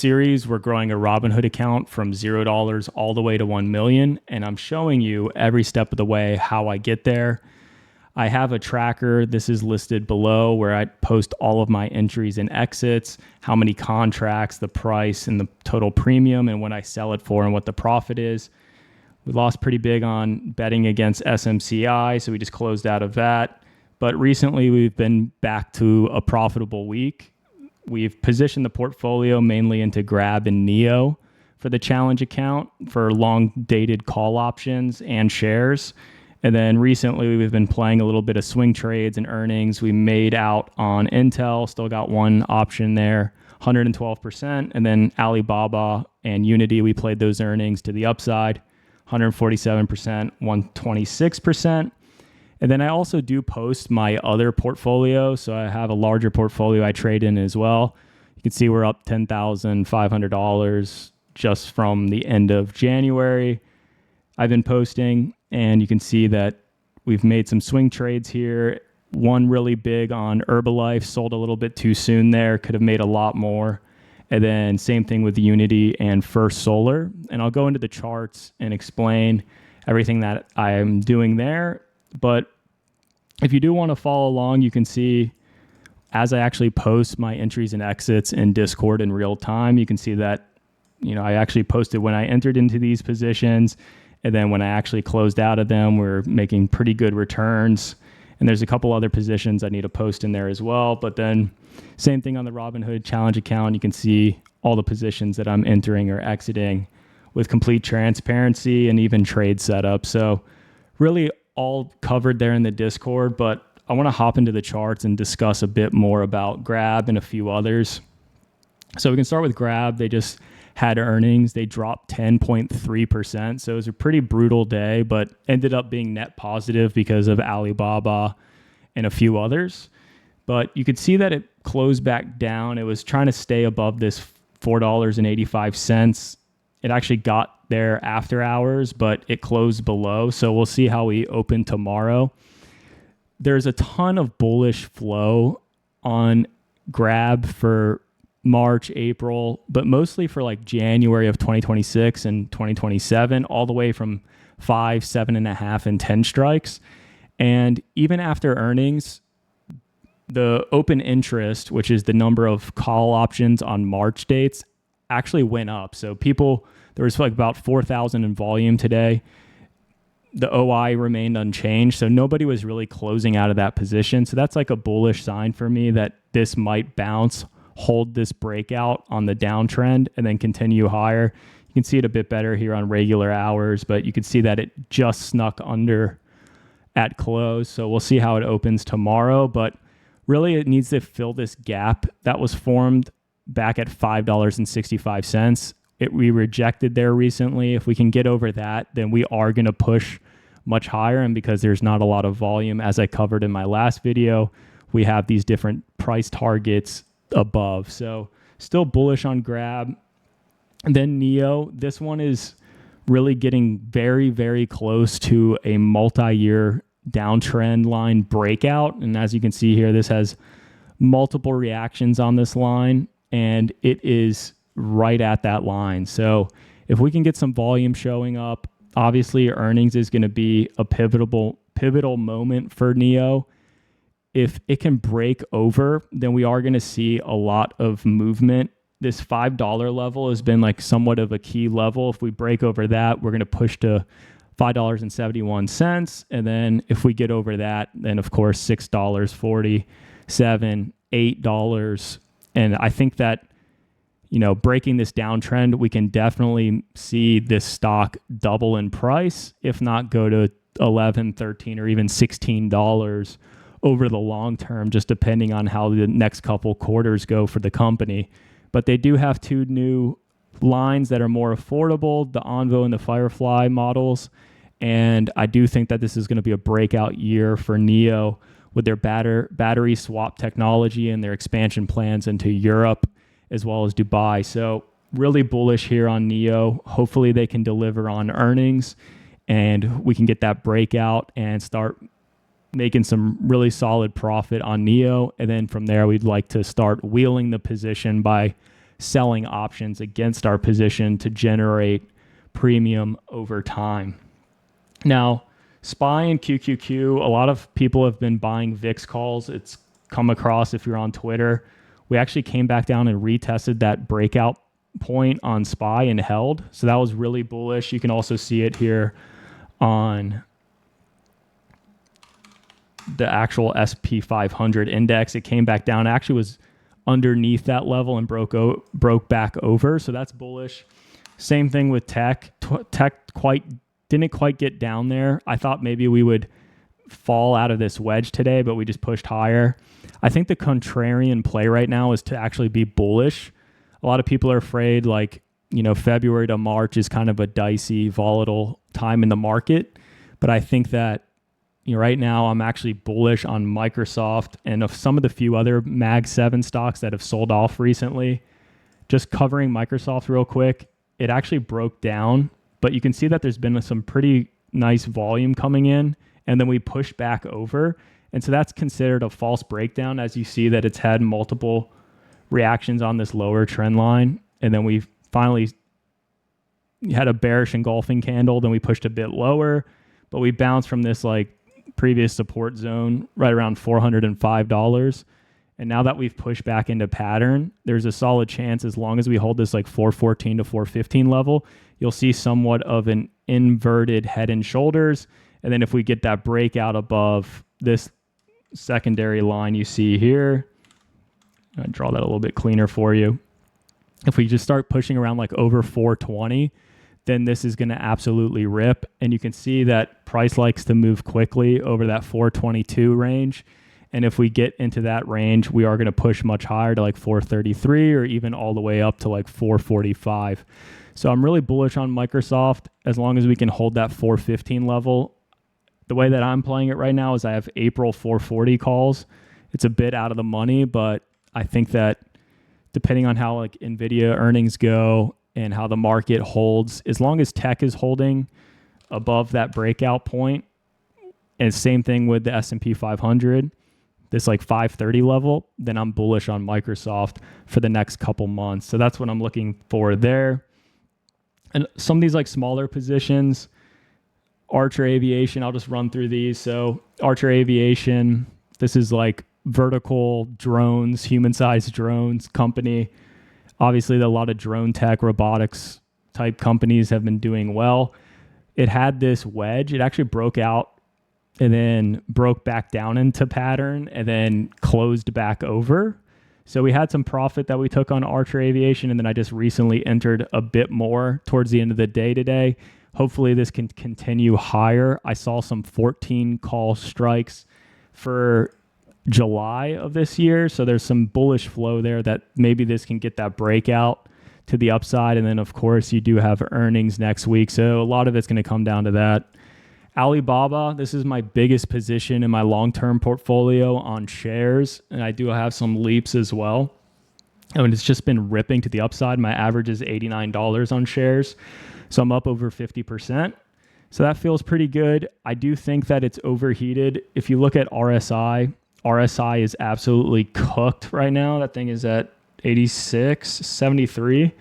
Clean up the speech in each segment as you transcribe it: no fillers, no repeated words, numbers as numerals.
series, we're growing a Robinhood account from $0 all the way to 1 million. And I'm showing you every step of the way how I get there. I have a tracker. This is listed below where I post all of my entries and exits, how many contracts, the price and the total premium, and what I sell it for and what the profit is. We lost pretty big on betting against SMCI, so we just closed out of that. But recently we've been back to a profitable week. We've positioned the portfolio mainly into Grab and Neo for the challenge account for long dated call options and shares. And then recently we've been playing a little bit of swing trades and earnings. We made out on Intel, still got one option there, 112%. And then Alibaba and Unity, we played those earnings to the upside, 147%, 126%. And then I also do post my other portfolio. So I have a larger portfolio I trade in as well. You can see we're up $10,500 just from the end of January. I've been posting, and you can see that we've made some swing trades here. One really big on Herbalife, sold a little bit too soon there, could have made a lot more. And then same thing with Unity and First Solar. And I'll go into the charts and explain everything that I am doing there. But if you do want to follow along, you can see as I actually post my entries and exits in Discord in real time, you can see that, I actually posted when I entered into these positions. And then when I actually closed out of them, we're making pretty good returns. And there's a couple other positions I need to post in there as well. But then same thing on the Robinhood challenge account. You can see all the positions that I'm entering or exiting with complete transparency and even trade setup. So really all covered there in the Discord, but I want to hop into the charts and discuss a bit more about Grab and a few others. So we can start with Grab. They just had earnings. They dropped 10.3%. So it was a pretty brutal day, but ended up being net positive because of Alibaba and a few others. But you could see that it closed back down. It was trying to stay above this $4.85. It actually got there after hours, but it closed below. So we'll see how we open tomorrow. There's a ton of bullish flow on Grab for March, April, but mostly for like January of 2026 and 2027, all the way from 5, 7.5, and 10 strikes. And even after earnings, the open interest, which is the number of call options on March dates, actually went up. So there was like about 4,000 in volume today. The OI remained unchanged. So nobody was really closing out of that position. So that's like a bullish sign for me that this might bounce, hold this breakout on the downtrend, and then continue higher. You can see it a bit better here on regular hours, but you can see that it just snuck under at close. So we'll see how it opens tomorrow. But really, it needs to fill this gap that was formed back at $5.65. We rejected there recently. If we can get over that, then we are going to push much higher. And because there's not a lot of volume, as I covered in my last video, we have these different price targets above. So still bullish on Grab. And then Neo, this one is really getting very, very close to a multi-year downtrend line breakout. And as you can see here, this has multiple reactions on this line, and it is right at that line. So if we can get some volume showing up, obviously earnings is going to be a pivotal moment for Neo. If it can break over, then we are going to see a lot of movement. This $5 level has been like somewhat of a key level. If we break over that, we're going to push to $5.71. And then if we get over that, then of course $6.40, $7, $8. And I think that, breaking this downtrend, we can definitely see this stock double in price, if not go to $11, $13, or even $16 over the long term, just depending on how the next couple quarters go for the company. But they do have two new lines that are more affordable, the Envo and the Firefly models. And I do think that this is going to be a breakout year for Neo with their battery swap technology and their expansion plans into Europe as well as Dubai. So really bullish here on Neo. Hopefully they can deliver on earnings and we can get that breakout and start making some really solid profit on Neo. And then from there, we'd like to start wheeling the position by selling options against our position to generate premium over time. Now, SPY and QQQ, a lot of people have been buying VIX calls. It's come across if you're on Twitter. We actually came back down and retested that breakout point on SPY and held. So that was really bullish. You can also see it here on the actual SP 500 index. It came back down. It actually was underneath that level and broke back over. So that's bullish. Same thing with tech. Tech didn't quite get down there. I thought maybe we would fall out of this wedge today, but we just pushed higher. I think the contrarian play right now is to actually be bullish. A lot of people are afraid, like, February to March is kind of a dicey, volatile time in the market. But I think that right now I'm actually bullish on Microsoft and of some of the few other Mag 7 stocks that have sold off recently. Just covering Microsoft real quick, it actually broke down, but you can see that there's been some pretty nice volume coming in, and then we pushed back over. And so that's considered a false breakdown, as you see that it's had multiple reactions on this lower trend line. And then we finally had a bearish engulfing candle. Then we pushed a bit lower, but we bounced from this previous support zone right around $405. And now that we've pushed back into pattern, there's a solid chance, as long as we hold this 414 to 415 level, you'll see somewhat of an inverted head and shoulders. And then if we get that breakout above this secondary line you see here, I'll draw that a little bit cleaner for you. If we just start pushing around over 420, then this is going to absolutely rip. And you can see that price likes to move quickly over that 422 range. And if we get into that range, we are going to push much higher to 433 or even all the way up to 445. So I'm really bullish on Microsoft as long as we can hold that 415 level. The way that I'm playing it right now is I have April 440 calls. It's a bit out of the money, but I think that depending on how NVIDIA earnings go and how the market holds, as long as tech is holding above that breakout point, and same thing with the S&P 500, this 530 level, then I'm bullish on Microsoft for the next couple months. So that's what I'm looking for there. And some of these smaller positions, ACHR Aviation, I'll just run through these. So ACHR Aviation, this is vertical drones, human-sized drones company. Obviously, a lot of drone tech, robotics type companies have been doing well. It had this wedge. It actually broke out and then broke back down into pattern and then closed back over. So we had some profit that we took on ACHR Aviation, and then I just recently entered a bit more towards the end of the day today. Hopefully this can continue higher. I saw some 14 call strikes for July of this year. So there's some bullish flow there that maybe this can get that breakout to the upside. And then of course you do have earnings next week. So a lot of it's going to come down to that. Alibaba, this is my biggest position in my long-term portfolio on shares. And I do have some leaps as well. And it's just been ripping to the upside. My average is $89 on shares. So I'm up over 50%. So that feels pretty good. I do think that it's overheated. If you look at RSI is absolutely cooked right now. That thing is at 86.73.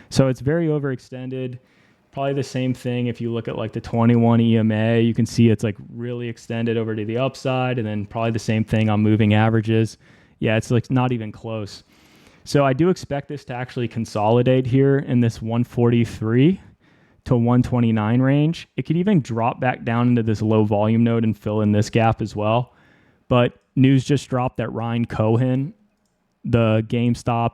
So it's very overextended. Probably the same thing if you look at the 21 EMA. You can see it's really extended over to the upside, and then probably the same thing on moving averages. Yeah, it's not even close. So I do expect this to actually consolidate here in this 143 to 129 range. It could even drop back down into this low volume node and fill in this gap as well. But news just dropped that Ryan Cohen, the GameStop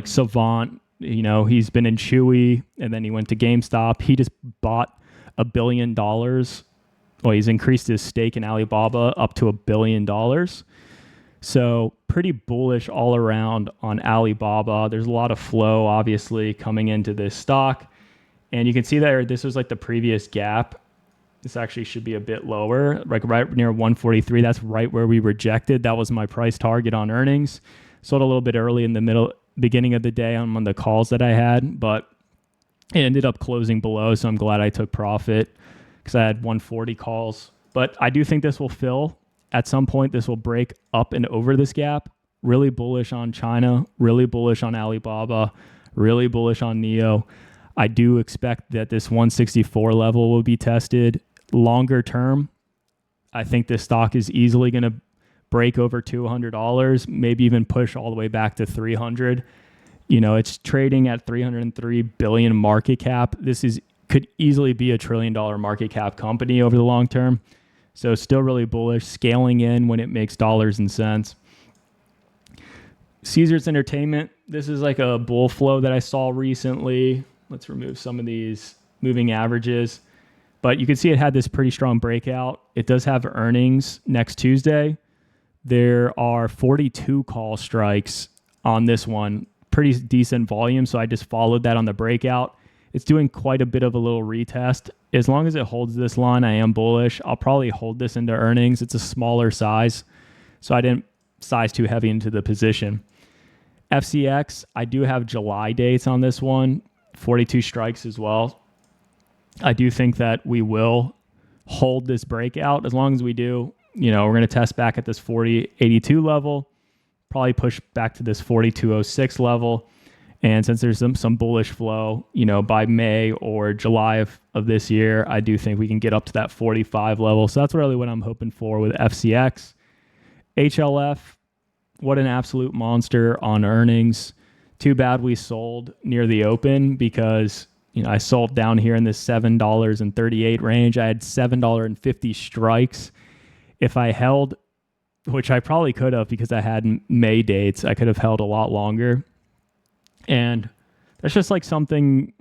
savant, he's been in Chewy and then he went to GameStop. He just bought $1 billion. Well, he's increased his stake in Alibaba up to $1 billion. So pretty bullish all around on Alibaba. There's a lot of flow, obviously, coming into this stock. And you can see that this was the previous gap. This actually should be a bit lower, right near 143. That's right where we rejected. That was my price target on earnings. Sold a little bit early in the beginning of the day on one of the calls that I had, but it ended up closing below. So I'm glad I took profit because I had 140 calls. But I do think this will fill. At some point, this will break up and over this gap, really bullish on China, really bullish on Alibaba, really bullish on NEO. I do expect that this 164 level will be tested longer term. I think this stock is easily going to break over $200, maybe even push all the way back to 300. You know, it's trading at 303 billion market cap. Could easily be $1 trillion market cap company over the long term. So still really bullish, scaling in when it makes dollars and cents. Caesars Entertainment, this is like a bull flow that I saw recently. Let's remove some of these moving averages. But you can see it had this pretty strong breakout. It does have earnings next Tuesday. There are 42 call strikes on this one. Pretty decent volume, so I just followed that on the breakout. It's doing quite a bit of a little retest. As long as it holds this line, I am bullish. I'll probably hold this into earnings. It's a smaller size, so I didn't size too heavy into the position. FCX, I do have July dates on this one, 42 strikes as well. I do think that we will hold this breakout. As long as we do, we're going to test back at this 40.82 level, probably push back to this 42.06 level. And since there's some bullish flow, by May or July of this year, I do think we can get up to that 45 level. So that's really what I'm hoping for with FCX. HLF, what an absolute monster on earnings. Too bad we sold near the open because, I sold down here in this $7.38 range. I had $7.50 strikes. If I held, which I probably could have because I had May dates, I could have held a lot longer. And that's just like something,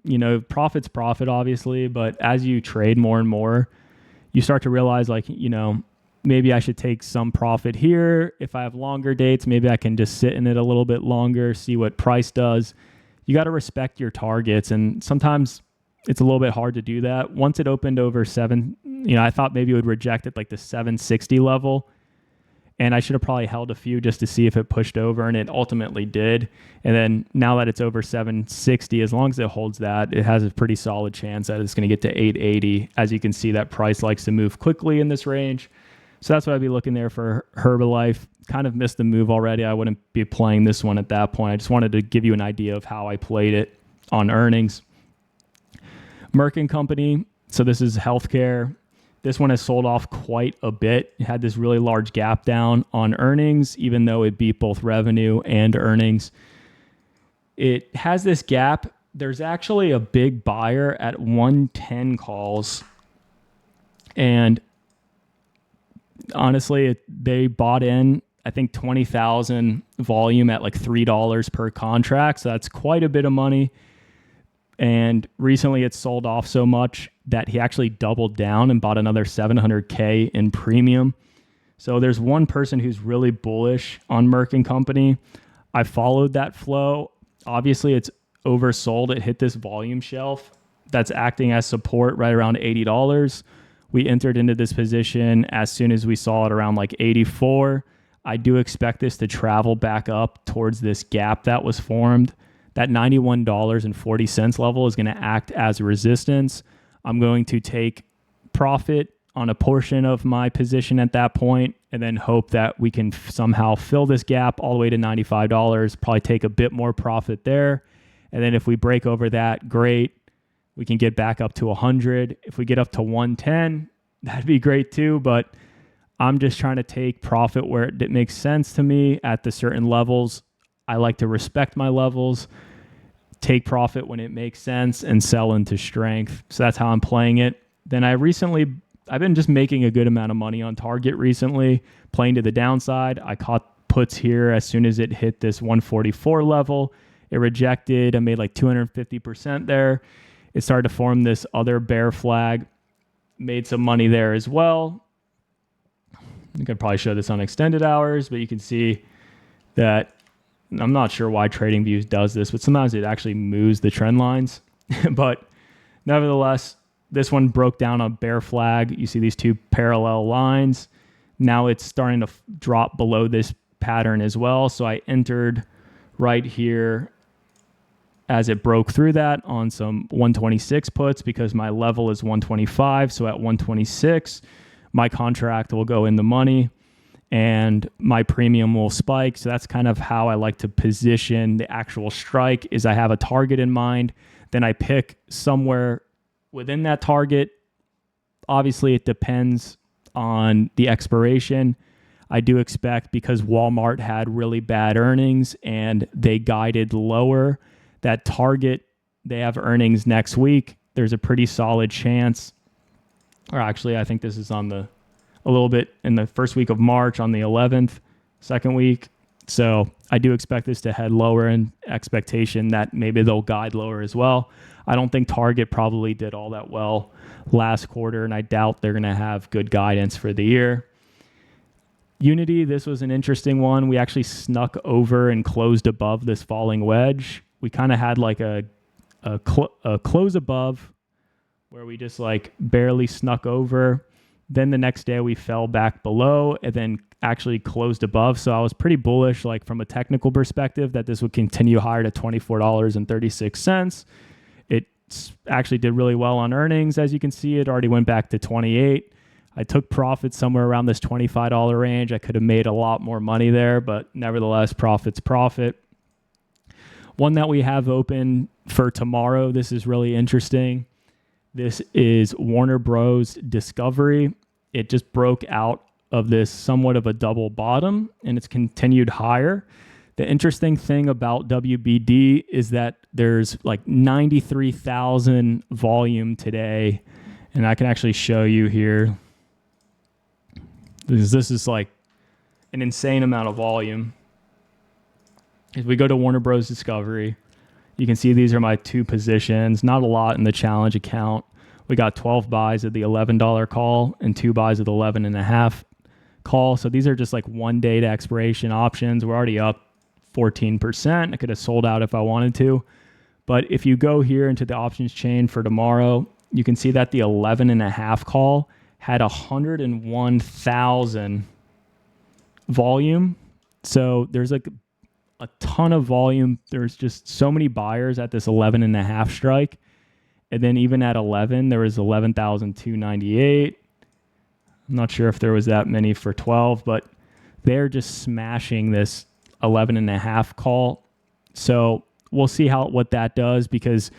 profit's profit, obviously. But as you trade more and more, you start to realize maybe I should take some profit here. If I have longer dates, maybe I can just sit in it a little bit longer, see what price does. You got to respect your targets. And sometimes it's a little bit hard to do that. Once it opened over I thought maybe it would reject it like the 760 level. And I should have probably held a few just to see if it pushed over, and it ultimately did. And then now that it's over 760, as long as it holds that, it has a pretty solid chance that it's going to get to 880. As you can see, that price likes to move quickly in this range. So that's what I'd be looking there for Herbalife. Kind of missed the move already. I wouldn't be playing this one at that point. I just wanted to give you an idea of how I played it on earnings. Merck & Company. So this is healthcare. This one has sold off quite a bit. It had this really large gap down on earnings, even though it beat both revenue and earnings. It has this gap. There's actually a big buyer at 110 calls. And honestly, they bought in, I think, 20,000 volume at like $3 per contract. So that's quite a bit of money. And recently it's sold off so much that he actually doubled down and bought another $700K in premium. So there's one person who's really bullish on Merck & Company. I followed that flow. Obviously it's oversold. It hit this volume shelf that's acting as support right around $80. We entered into this position as soon as we saw it around like 84. I do expect this to travel back up towards this gap that was formed. That $91.40 level is going to act as resistance. I'm going to take profit on a portion of my position at that point and then hope that we can somehow fill this gap all the way to $95, probably take a bit more profit there. And then if we break over that, great. We can get back up to 100. If we get up to 110, that'd be great too. But I'm just trying to take profit where it makes sense to me at the certain levels. I like to respect my levels, take profit when it makes sense, and sell into strength. So that's how I'm playing it. Then I've been just making a good amount of money on Target recently, playing to the downside. I caught puts here as soon as it hit this 144 level. It rejected. I made like 250% there. It started to form this other bear flag. Made some money there as well. I think I'd probably show this on extended hours, but you can see that I'm not sure why TradingView does this, but sometimes it actually moves the trend lines. But nevertheless, this one broke down a bear flag. You see these two parallel lines. Now it's starting to drop below this pattern as well. So I entered right here as it broke through that on some 126 puts because my level is 125. So at 126, my contract will go in the money. and my premium will spike. So that's kind of how I like to position the actual strike, is I have a target in mind, then I pick somewhere within that target. Obviously, it depends on the expiration. I do expect, because Walmart had really bad earnings and they guided lower, that target, they have earnings next week. There's a pretty solid chance, or actually, I think this is on a little bit in the first week of March on the 11th, second week. So I do expect this to head lower, in expectation that maybe they'll guide lower as well. I don't think Target probably did all that well last quarter, and I doubt they're going to have good guidance for the year. Unity, this was an interesting one. We actually snuck over and closed above this falling wedge. We kind of had like a close above where we just like barely snuck over. Then the next day we fell back below and then actually closed above. So I was pretty bullish, like from a technical perspective, that this would continue higher to $24.36. It actually did really well on earnings. As you can see, it already went back to 28. I took profit somewhere around this $25 range. I could have made a lot more money there, but nevertheless, profit's profit. One that we have open for tomorrow, this is really interesting. This is Warner Bros. Discovery. It just broke out of this somewhat of a double bottom, and it's continued higher. The interesting thing about WBD is that there's like 93,000 volume today, and I can actually show you here. This is like an insane amount of volume. If we go to Warner Bros. Discovery, you can see these are my two positions. Not a lot in the challenge account. We got 12 buys of the $11 call and 2 buys of the 11.5 call. So these are just like 1 day to expiration options. We're already up 14%. I could have sold out if I wanted to. But if you go here into the options chain for tomorrow, you can see that the 11.5 call had 101,000 volume. So there's like a ton of volume. There's just so many buyers at this 11.5 strike. And then even at 11, there was 11,298. I'm not sure if there was that many for 12, but they're just smashing this 11.5 call. So we'll see what that does, because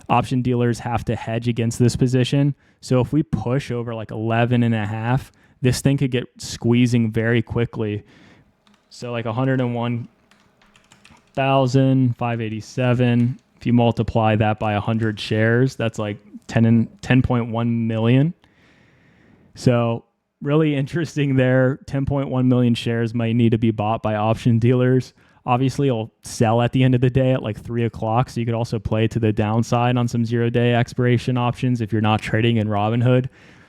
option dealers have to hedge against this position. So if we push over like 11.5, this thing could get squeezing very quickly. So like 101,587. If you multiply that by 100 shares, that's like 10.1 million. So really interesting there. 10.1 million shares might need to be bought by option dealers. Obviously, it'll sell at the end of the day at like 3 o'clock. So you could also play to the downside on some 0-day expiration options if you're not trading in Robinhood.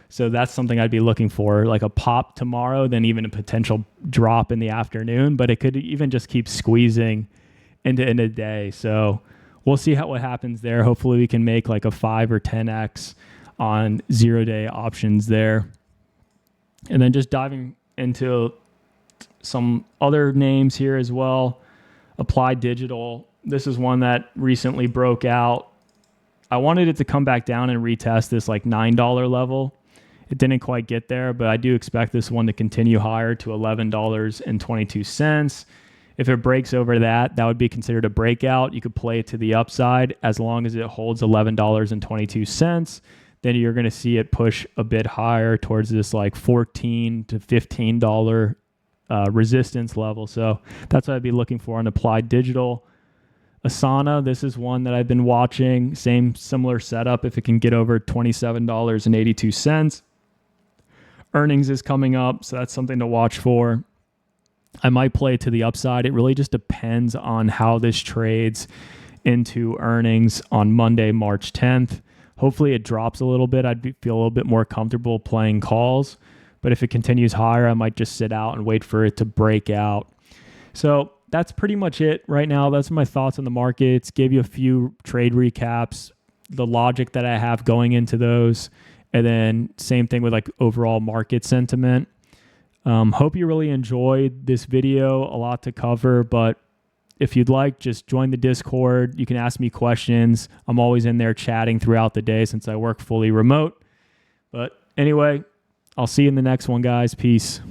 So that's something I'd be looking for, like a pop tomorrow, then even a potential drop in the afternoon. But it could even just keep squeezing into end of the day. So we'll see what happens there. Hopefully we can make like a 5 or 10x on 0-day options there. And then just diving into some other names here as well. Applied Digital. This is one that recently broke out. I wanted it to come back down and retest this like $9 level. It didn't quite get there, but I do expect this one to continue higher to $11.22. If it breaks over that, that would be considered a breakout. You could play it to the upside as long as it holds $11.22. Then you're going to see it push a bit higher towards this like $14 to $15 resistance level. So that's what I'd be looking for on Applied Digital. Asana, this is one that I've been watching. Similar setup. If it can get over $27.82. Earnings is coming up, so that's something to watch for. I might play it to the upside. It really just depends on how this trades into earnings on Monday, March 10th. Hopefully it drops a little bit. I'd feel a little bit more comfortable playing calls. But if it continues higher, I might just sit out and wait for it to break out. So that's pretty much it right now. That's my thoughts on the markets. Gave you a few trade recaps, the logic that I have going into those, and then same thing with like overall market sentiment. Hope you really enjoyed this video. A lot to cover, but if you'd like, just join the Discord. You can ask me questions. I'm always in there chatting throughout the day since I work fully remote. But anyway, I'll see you in the next one, guys. Peace.